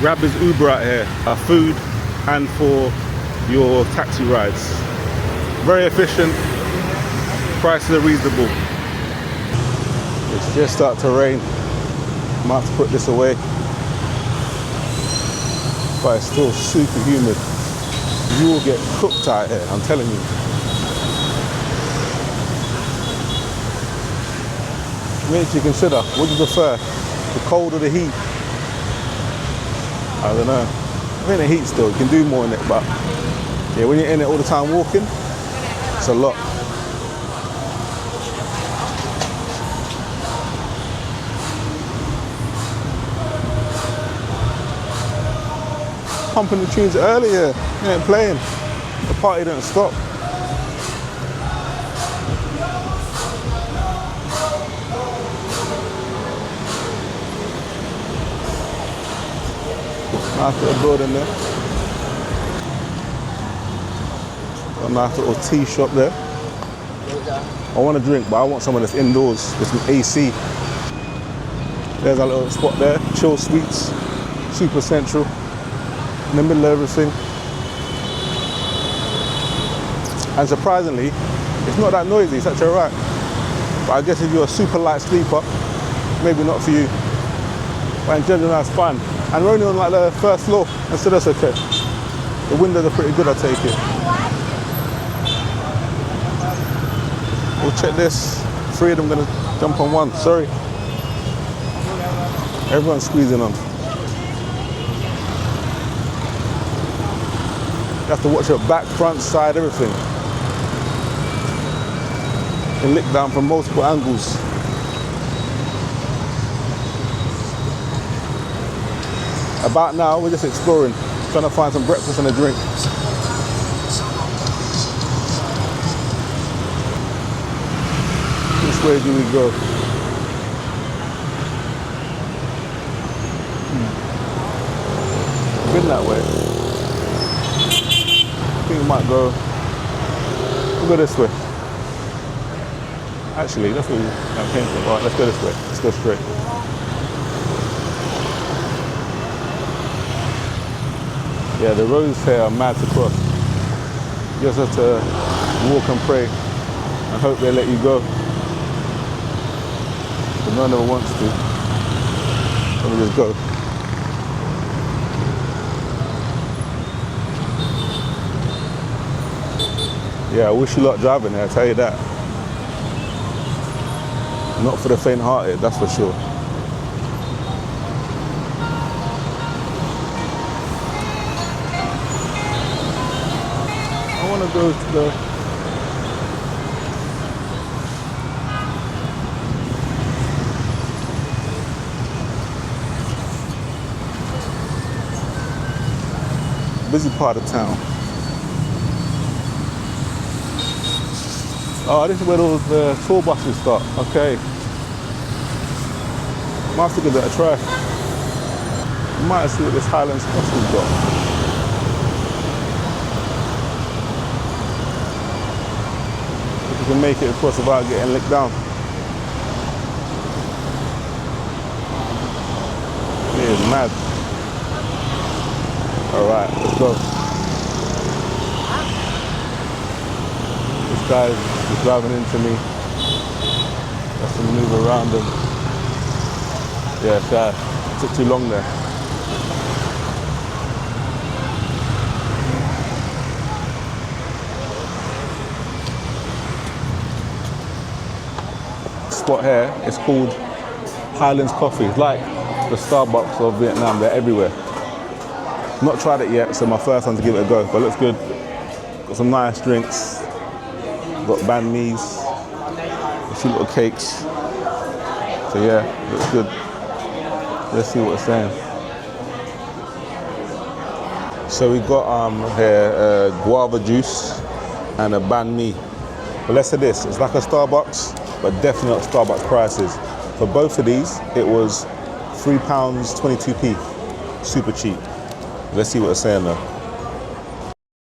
grab his Uber out here, food and for your taxi rides. Very efficient, prices are reasonable. It's just started to rain. Might have to put this away. But it's still super humid. You will get cooked out here, I'm telling you. What makes you consider? What do you prefer? The cold or the heat? I don't know. I think the heat still, you can do more in it, but yeah, when you're in it all the time walking, it's a lot. Pumping the tunes earlier, you ain't playing. The party didn't stop. Nice little building there. Got a nice little tea shop there. I want a drink, but I want someone that's indoors with some AC. There's a little spot there, Chill Sweets, super central. In the middle of everything. And surprisingly, it's not that noisy, it's actually alright. But I guess if you're a super light sleeper, maybe not for you. But in general, that's fine. And we're only on like the first floor, and so that's okay. The windows are pretty good, I take it. We'll check this. 3 of them gonna jump on one, sorry. Everyone's squeezing on. You have to watch your back, front, side, everything. You can lick down from multiple angles. About now, we're just exploring, trying to find some breakfast and a drink. Which way do we go? Been that way. I think we might go, we'll go this way. Actually, that's what we came from. All right, let's go this way. Let's go straight. Yeah, the roads here are mad to cross. You just have to walk and pray and hope they let you go. But no one ever wants to. So we just go. Yeah, I wish you lot driving there, I tell you that. Not for the faint-hearted, that's for sure. I want to go to the... busy part of town. Oh, this is where all the tour buses start. Okay. Might have to give that a try. We might see what this Highlands Coffee's got. If we can make it across without getting licked down. It is mad. Alright, let's go. This guy's just driving into me. Has to maneuver around him. Yeah, shy. Took too long there. Spot here is called Highlands Coffee. It's like the Starbucks of Vietnam. They're everywhere. Not tried it yet, so my first one to give it a go, but it looks good. Got some nice drinks. Got banh mi's, a few little cakes. So yeah, looks good. Let's see what it's saying. So we got here guava juice and a banh mi. But let's say this, it's like a Starbucks, but definitely not Starbucks prices. For both of these, it was £3.22p. Super cheap. Let's see what it's saying though.